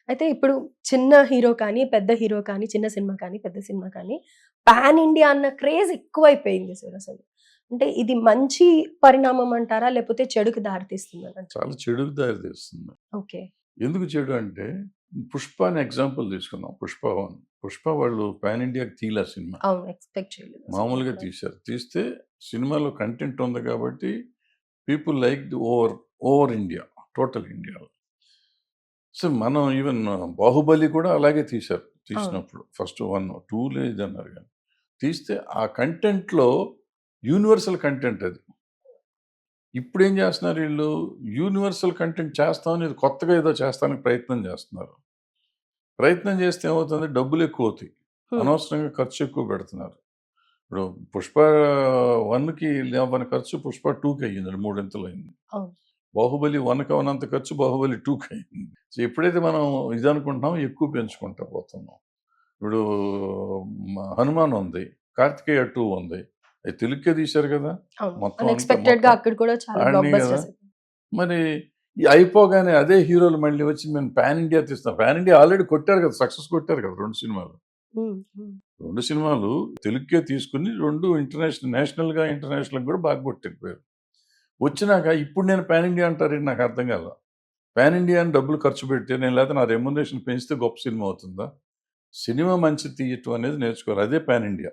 అయితే ఇప్పుడు చిన్న హీరో కానీ, పెద్ద హీరో కానీ, చిన్న సినిమా కానీ, పెద్ద సినిమా కానీ పాన్ ఇండియా అన్న క్రేజ్ ఎక్కువైపోయింది అసలు. అంటే ఇది మంచి పరిణామం అంటారా? లేకపోతే చెడుకి దారి తీస్తుందనంటారా? చాలా చెడుకు దారి తీస్తుంది. ఓకే. ఎందుకు చెడు అంటే 'పుష్ప' అని ఎగ్జాంపుల్ తీసుకుందాం. 'పుష్ప 1'. 'పుష్ప' వాళ్ళు పాన్ ఇండియాకి తీయలే సినిమా. అవును. ఎక్స్‌పెక్ట్ చేయలేదు అసలు. మామూలుగా తీశారు. తీస్తే సినిమాలో కంటెంట్ ఉంది కాబట్టి people liked over India, total ఇండియాలో. సో, మనం ఈవెన్ 'బాహుబలి' కూడా అలాగే తీశారు. అవును. తీసినప్పుడు ఫస్ట్ 1, 2 లేదన్నారు గానీ. తీస్తే ఆ కంటెంట్‌లో యూనివర్సల్ కంటెంట్ అది. ఇప్పుడేం చేస్తున్నారు ఈళ్ళు, యూనివర్సల్ కంటెంట్ చేస్తామని ఇది కొత్తగా ఏదో చేస్తానికి ప్రయత్నం చేస్తున్నారు. ప్రయత్నం చేస్తే ఏమవుతుంది, డబ్బులెక్కువవుతాయి. హ్మ్. అనవసరంగా ఖర్చు ఎక్కువ పెడుతున్నారు. ఇప్పుడు 'పుష్ప 1'కి అవ్వని ఖర్చు 'పుష్ప 2'కి అయ్యింది. మూడింతలయింది. అవును. 'బాహుబలి 1'కి అవ్వనంత ఖర్చు 'బాహుబలి 2'కి అయింది. సో, ఎప్పుడైతే మనం ఇదనుకుంటున్నామో ఎక్కువ పెంచుకుంటా పోతున్నాం. ఇప్పుడు 'హనుమాన్' ఉంది. 'కార్తికేయ 2' ఉంది. అది తెలుగుకే తీశారు కదా! అవును. మొత్తం అంతా అన్‌ఎక్స్‌పెక్టెడ్‌గా అక్కడ కూడా చాలా అన్నీ బ్లాక్ కదా! బస్టర్స్. మరి ఈ అయిపోగానే అదే హీరోలు మళ్ళీ వచ్చి మేము పాన్ ఇండియా తీస్తాం. పాన్ ఇండియా ఆల్రెడీ కొట్టారు కదా! సక్సెస్ కొట్టారు కదా! 2 సినిమాలు. హ్మ్. హ్మ్. 2 సినిమాలు తెలుగుకే తీసుకొని 2 నేషనల్‌గా, ఇంటర్నేషనల్‌గా కూడా బాగా కొట్టారు పేరు. వచ్చినాక ఇప్పుడు నేను పాన్ ఇండియా అంటారేంటి నాకు అర్థం కాల. పాన్ ఇండియా అని డబ్బులు ఖర్చు పెడితే నేను లేకపోతే నా రెమ్యునరేషన్ పెంచితే గొప్ప సినిమా అవుతుందా? సినిమా మంచిది తీయటం అనేది నేర్చుకోవాలి. అదే పాన్ ఇండియా.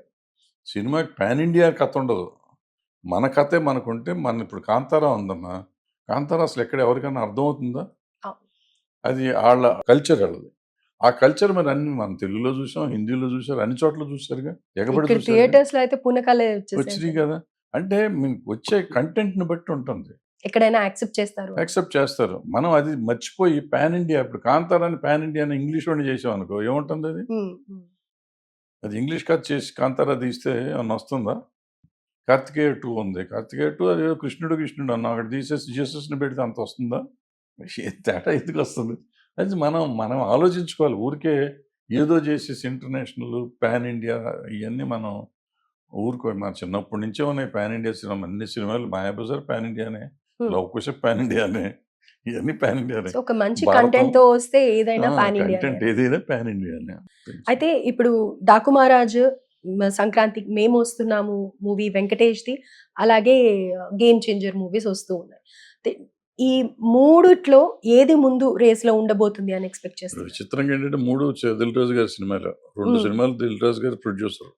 సినిమాకి పాన్ ఇండియా కథ ఉండదు. మన కథే మనకుంటే ఇప్పుడు 'కాంతారా' ఉందమ్మా. 'కాంతారా' అసలు ఎక్కడ ఎవరికైనా అర్థమవుతుందా? అవును. అది ఆళ్ళ కల్చర్ ఆళ్ళది. ఆ కల్చర్ మరి అన్ని మనం తెలుగులో చూసాం, హిందీలో చూసారు, అన్ని చోట్ల చూసారుగా. ఎగబడి ఇక్కడ చూసారుగా. థియేటర్స్‌లో అయితే పూనకాలే వచ్చేసాయి వచ్చినియి అసలు. కదా! అంటే మీకు వచ్చే కంటెంట్‌ని బట్టి ఉంటుంది. ఎక్కడైనా యాక్సెప్ట్ చేస్తారు అని. యాక్సెప్ట్ చేస్తారు. మనం అది మర్చిపోయి పాన్ ఇండియా ఇప్పుడు 'కాంతారా'ని పాన్ ఇండియా అని ఇంగ్లీష్‌లోనే చేసామనుకో ఏముంటుందది? హ్మ్. హ్మ్. అది ఇంగ్లీష్ కథ చేసి 'కాంతారా' తీస్తే ఏమన్నా వస్తుందా? 'కార్తికేయ 2' ఉంది. 'కార్తికేయ 2' అదేదో కృష్ణుడు అన్నాం. అక్కడ తీసేసి జీసస్‌ని పెడితే అంత వస్తుందా? ఏ తేడా ఎందుకొస్తుంది? అది మనం మనం ఆలోచించుకోవాలి. ఊరికే ఏదో చేసేసి ఇంటర్నేషనల్, పాన్ ఇండియా ఇయన్నీ మనం మన చిన్నప్పటి నుంచే ఉన్నాయి పాన్ ఇండియా సినిమా. అన్ని సినిమాలు 'మాయాబజార్' పాన్ ఇండియానే. హ్మ్. 'లవకుశ' పాన్ ఇండియానే. ఇయన్నీ పాన్ ఇండియానే. సో, ఒక మంచి 'భారతం' కంటెంట్‌తో వస్తే ఏదైనా పాన్ ఇండియానే కంటెంట్ అంటారు. ఏదైనా పాన్ ఇండియానే. అయితే ఇప్పుడు 'డాకు మహారాజ్' సంక్రాంతికి 'మేమొస్తున్నాము' మూవీ వెంకటేష్‌ది, అలాగే 'గేమ్ చేంజర్' మూవీస్ వస్తూ ఉన్నాయి. అయితే ఈ మూడిట్లో ఏది ముందు రేస్‌లో ఉండబోతుంది అని ఎక్స్‌పెక్ట్ ఇప్పుడు చేస్తున్నారు? విచిత్రంగా ఏంటంటే 3 'దిల్ రాజు' గారి సినిమాలే. 2 హ్మ్. సినిమాలు 'దిల్ రాజు' గారు ప్రొడ్యూసర్.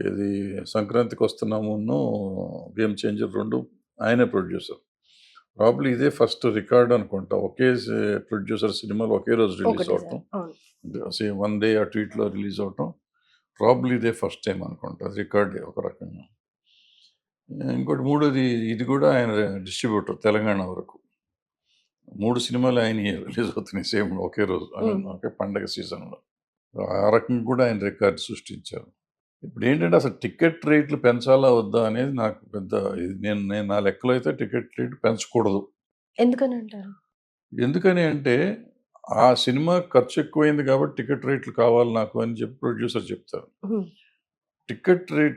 ఏది 'సంక్రాంతికొస్తున్నామును' 'గేమ్ చేంజర్' 2 ఆయనే ప్రొడ్యూసర్. ప్రాబబ్లీ ఇదే ఫస్ట్ రికార్డ్ అనుకుంటా. ఒకే ప్రొడ్యూసర్ సినిమాలు ఒకే రోజు రిలీజ్ ఒకటేసారి. అవ్వటం. అవును. సేమ్ 1 డే అటు ఇటులో రిలీజ్ అవ్వటం. ప్రాబబ్లీ ఇదే ఫస్ట్ టైమ్ అనుకుంటా. అది రికార్డే ఒక రకంగా. ఇంకోటి మూడోది ఇది కూడా ఆయన డిస్ట్రిబ్యూటర్ తెలంగాణ వరకు. 3 సినిమాలు ఆయనయే రిలీజ్ అవుతున్నాయి సేమ్ ఒకే రోజు. ఐ మీన్ హుహు. ఒకే పండగ సీజన్‌లో. ఆ రకంగా కూడా ఆయన రికార్డ్ సృష్టించారు. ఇప్పుడేంటంటే అసలు టికెట్ రేట్లు పెంచాలా వద్దా అనేది నాకు పెద్ద ఇది నేను నేను నా లెక్కలో అయితే టికెట్ రేట్ పెంచకూడదు. ఎందుకనంటారు? ఎందుకని అంటే ఆ సినిమా ఖర్చు ఎక్కువైంది కాబట్టి టికెట్ రేట్లు కావాలి నాకు అని చెప్పి ప్రొడ్యూసర్ చెప్తారు. హ్మ్.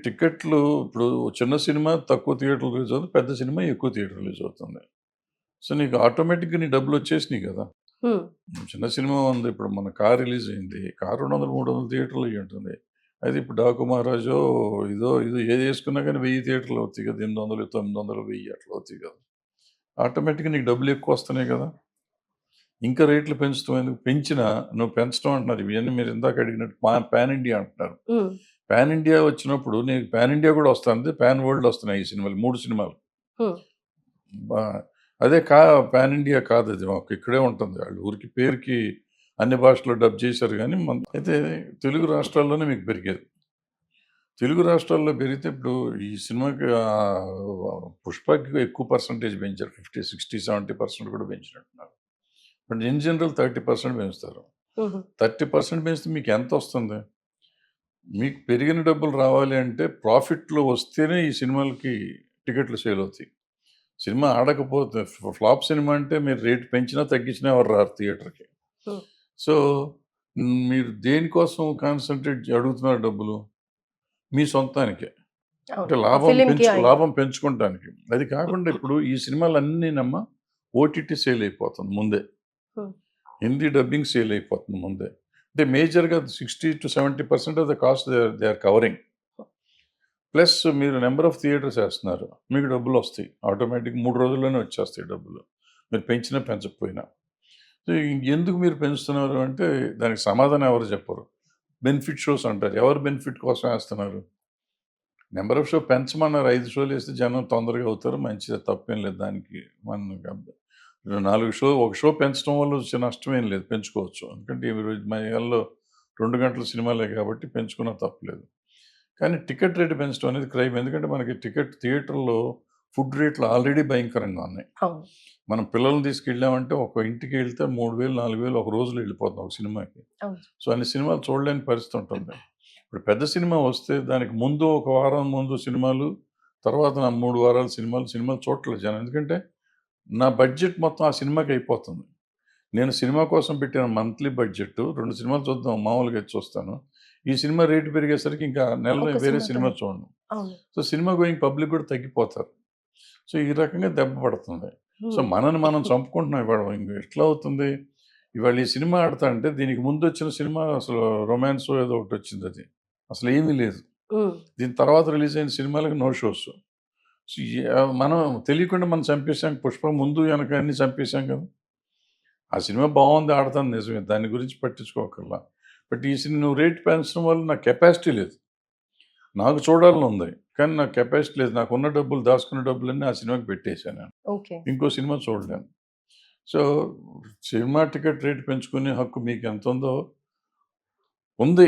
టికెట్లు ఇప్పుడు చిన్న సినిమా తక్కువ థియేటర్‌లో రిలీజ్ అవుతుంది. పెద్ద సినిమా ఎక్కువ థియేటర్ రిలీజ్ అవుతుంది. సో, నీకు ఆటోమేటిక్‌గా నీ డబ్బులొచ్చేసినియి గదా! హ్మ్. చిన్న సినిమా ఉంది. ఇప్పుడు మన 'కార్' రిలీజ్ అయింది. 'కార్' 200, 300 థియేటర్‌లో అయ్యుంటుంది. అయితే ఇప్పుడు 'డాకు మహారాజో' ఇదో ఏదేసుకున్నా గానీ 1000 థియేటర్‌లు అవుతాయి కదా! 800, 900, 1000 అట్లా అవుతాయి కదా! ఆటోమేటిక్‌గా నీకు డబ్బులెక్కువొస్తున్నాయి గదా! ఇంకా రేట్లు పెంచుతాం ఎందుకు? పెంచినా నువ్వు పెంచడం అంటున్నారు. ఇవన్నీ మీరు ఇందాక అడిగినట్టు పాన్ ఇండియా అంటున్నారు. హ్మ్. పాన్ ఇండియా వచ్చినప్పుడు నీకు పాన్ ఇండియా గూడా వస్తుంది. పాన్ వరల్డ్ వస్తున్నాయి ఈ సినిమాలు. 3 సినిమాలు. హ్మ్. బా అదే పాన్ ఇండియా కాదది. ఇక్కడే ఉంటుంది. ఆళ్ళు ఊరికే పేరుకి అన్ని భాషల్లో డబ్ చేశారు గానీ, అయితే తెలుగు రాష్ట్రాల్లోనే మీకు పెరిగేది. తెలుగు రాష్ట్రాల్లో పెరిగితే ఇప్పుడు ఈ సినిమాకి 'పుష్పకి' ఎక్కువ పర్సెంటేజ్ పెంచారు. 50, 60, 70% కూడా పెంచినట్టున్నారు. బట్ ఇన్ జనరల్ 30% పెంచుతారు. హుహు. 30% పెంచితే మీకెంతొస్తుంది? మీకు పెరిగిన డబ్బులు రావాలి అంటే ప్రాఫిట్‌లో వస్తేనే ఈ సినిమాలకి టికెట్లు సేల్ అవుతాయి. సినిమా ఆడకపోతే ఫ్లాప్ సినిమా అంటే మీరు రేట్ పెంచినా, తగ్గించినా ఎవరు రారు థియేటర్‌కి. హ్మ్. సో, మీరు దేనికోసం అడుగుతున్నారు డబ్బులు? మీ సొంతానికే. అవును. అంటే ఆ ఫిల్మ్‌కి అయ్యి. లాభం పెంచుకుంటానికి. అది కాకుండా ఇప్పుడు ఈ సినిమాలన్నీనమ్మా ఓటీటీ సేల్ అయిపోతుంది ముందే. హ్మ్. హిందీ డబ్బింగ్ సేల్ అయిపోతుంది ముందే. అంటే మేజర్‌గా 60-70% of the cost they are covering. Plus మీరు నంబర్ ఆఫ్ థియేటర్స్ ఏస్తున్నారు. మీకు డబ్బులొస్తాయి. ఆటోమేటిక్‌గా 3 రోజుల్లోనే వచ్చేస్తాయి డబ్బులు. మీరు పెంచినా పెంచకపోయినా. సో, ఎందుకు మీరు పెంచుతున్నారు అంటే దానికి సమాధానం ఎవరు చెప్పరు. బెనిఫిట్ షోస్ అంటారు. ఎవరు బెనిఫిట్ కోసం ఏస్తున్నారు? నంబర్ ఆఫ్ షో పెంచమన్నారు. 5 షోలు ఏస్తే జనం తొందరగా అవుతారు. మంచిదే తప్పేం లేదు దానికి. మనకి 4 షో ఒక షో పెంచడం వల్ల వచ్చే నష్టమేం లేదు. పెంచుకోవచ్చు. ఎందుకంటే ఈ రోజు మన ఇళ్ళలో 2 గంటల సినిమాలే కాబట్టి పెంచుకున్నా తప్పులేదు. కానీ టికెట్ రేట్ పెంచడం అనేది క్రైమ్. ఎందుకంటే మనకి థియేటర్‌లో ఫుడ్ రేట్లు ఆల్రెడీ భయంకరంగా ఉన్నాయి. అవును. మనం పిల్లల్ని తీసుకెళ్ళామంటే ఒక ఇంటికి వెళ్తే 3000, 4000 ఒక రోజులో వెళ్ళిపోతాం ఒక సినిమాకి. అవును. సో, అన్ని సినిమాలు చూడలేని పరిస్థితి ఉంటుంది. ఇప్పుడు పెద్ద సినిమా వస్తే దానికి ముందు ఒక వారం ముందు సినిమాలు, తర్వాత నా 3 వారాల సినిమాలు చూడట్లేదు జనం. ఎందుకంటే నా బడ్జెట్ మొత్తం ఆ సినిమాకి అయిపోతుంది. నేను సినిమా కోసం పెట్టిన మంత్లీ బడ్జెట్ 2 సినిమాలు చూద్దాం మామూలుగా అయితే చూస్తాను. ఈ సినిమా రేట్ పెరిగేసరికి ఇంకా నెలలో ఒక వేరే సినిమాతో సినిమా చూడను. అవును. సో, సినిమా గోయింగ్ పబ్లిక్ కూడా తగ్గిపోతారు. సో, ఈ రకంగా దెబ్బ పడుతుంది. సో, హ్మ్. మనల్ని మనం చంపుకుంటున్నాం ఇవాళ. ఇంక ఎట్లా అవుతుంది? ఇవాళ ఈ సినిమా ఆడతాంటే దీనికి ముందొచ్చిన సినిమా అసలు రొమాన్సో ఏదో ఒకటొచ్చిందది. అసలేమీ లేదు. హ్మ్. దీని తర్వాత రిలీజ్ అయిన సినిమాలకి నో షోస్. సో, మనం తెలియకుండా మనం చంపేసాం. 'పుష్ప' ముందు వెనక అన్నీ చంపేసాం కదా! ఆ సినిమా బావుంది, ఆడతాను నిజమే. దాని గురించి పట్టించుకోకర్లా. బట్ ఈ నువ్వు రేట్ పెంచడం వల్ల నాకు కెపాసిటీ లేదు. నాకు చూడాలని ఉంది. కానీ నాకు కెపాసిటీ లేదు. నాకున్న డబ్బులు దాచుకున్న డబ్బులన్నీ ఆ సినిమాకి పెట్టేసాను నేను. ఓకే. ఇంకో సినిమా చూడలేను. సో, సినిమా టికెట్ రేట్ పెంచుకునే హక్కు మీకెంతుందో ఉంది.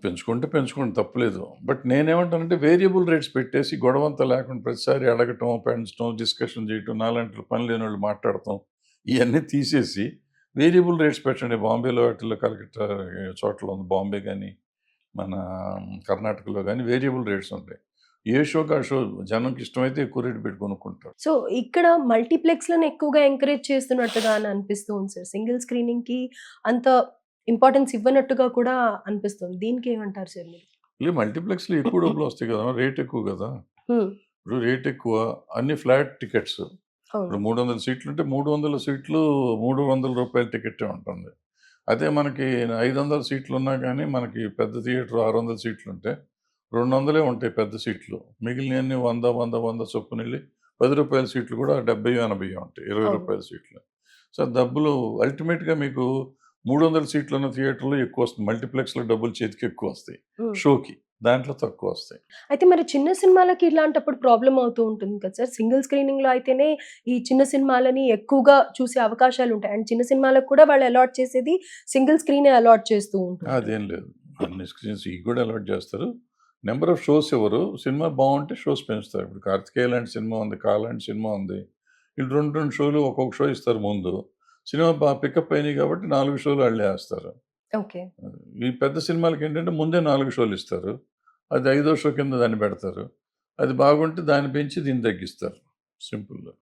పెంచుకుంటే పెంచుకోండి తప్పులేదు. బట్ నేనేమంటానంటే వేరియబుల్ రేట్స్ పెట్టేసి గొడవంతా లేకుండా ప్రతిసారి అడగటం, పెంచడం, డిస్కషన్ చేయటం, నాలాంటి పని లేనోళ్ళు మాట్లాడటం ఇయన్నీ తీసేసి వేరియబుల్ రేట్స్ పెట్టండి. బాంబేలో వాటిల్లో కలకత్తా చోట్ల ఉంది. బాంబే గాని, మన కర్ణాటకలో గాని వేరియబుల్ రేట్స్ ఉంటాయి. ఏ షోకి ఆ షో జనంకి ఇష్టమైతే ఎక్కువ రేట్ పెట్టి కొనుక్కుంటారు. సో, ఇక్కడ మల్టీప్లెక్స్‌లను ఎక్కువగా ఎంకరేజ్ చేస్తున్నట్టుగా అని అనిపిస్తూ ఉంది సార్. సింగిల్ స్క్రీనింగ్‌కి అంత ఇంపార్టెన్స్ ఇవ్వనట్టుగా కూడా అనిపిస్తుంది. దీనికేమంటారు సార్ మీరు? మల్టీప్లెక్స్‌లో ఎక్కువ డబ్బులొస్తాయి కదా! రేట్ ఎక్కువ కదా! హ్మ్. ఇప్పుడు రేట్ ఎక్కువ. అన్ని ఫ్లాట్ టికెట్స్. అవును. ఇప్పుడు 300 సీట్లుంటే 300 సీట్లు రూ. 300 టికెట్టే ఉంటుంది. అదే మనకి 500 సీట్లున్నా గానీ, మనకి పెద్ద థియేటర్ 600 సీట్లుంటే 200 ఉంటాయి పెద్ద సీట్లు. మిగిలినయన్నీ 100, 100, 100 చొప్పునెళ్ళి రూ. 10 సీట్లు కూడా 70, 80 ఉంటాయి. రూ. అవును. 20 సీట్లు. సో, డబ్బులు అల్టిమేట్‌గా మీకు 300 సీట్లున్న థియేటర్‌లో ఎక్కువొస్తుంది. మల్టీప్లెక్స్‌లో డబ్బులు చేతికి ఎక్కువొస్తాయి. హ్మ్. షోకి. దాంట్లో తక్కువొస్తాయి. అయితే మరి చిన్న సినిమాలకి ఇలాంటప్పుడు ప్రాబ్లమ్ అవుతూ ఉంటుంది కదా సార్. సింగిల్ స్క్రీనింగ్‌లో అయితేనే ఈ చిన్న సినిమాలని ఎక్కువగా చూసే అవకాశాలుంటాయి. అండ్ చిన్న సినిమాలకు కూడా వాళ్ళు అలాట్ చేసేది సింగిల్ స్క్రీనే అలాట్ చేస్తూ ఉంటుంటారు. అదేం లేదు. అన్ని స్క్రీన్స్ ఇయి కూడా అలవాట్ చేస్తారు. నంబర్ ఆఫ్ షోస్ ఇవ్వరు. సినిమా బావుంటే షోస్ పెంచుతారు. ఇప్పుడు 'కార్తికేయ' లాంటి సినిమా ఉంది. 'కా' లాంటి సినిమా ఉంది. వీళ్ళు 2, 2 షోలు ఒక్కొక్క షో ఇస్తారు ముందు. సినిమా పికప్ అయినాయి కాబట్టి 4 షోలు ఆళ్ళే ఏస్తారు. ఓకే. ఈ పెద్ద సినిమాలకేంటంటే ముందే 4 షోలు ఇస్తారు. అది ఐదో షో కింద దాన్ని పెడతారు. అది బాగుంటే దాన్ని పెంచి దీన్ని తగ్గిస్తారు. సింపుల్.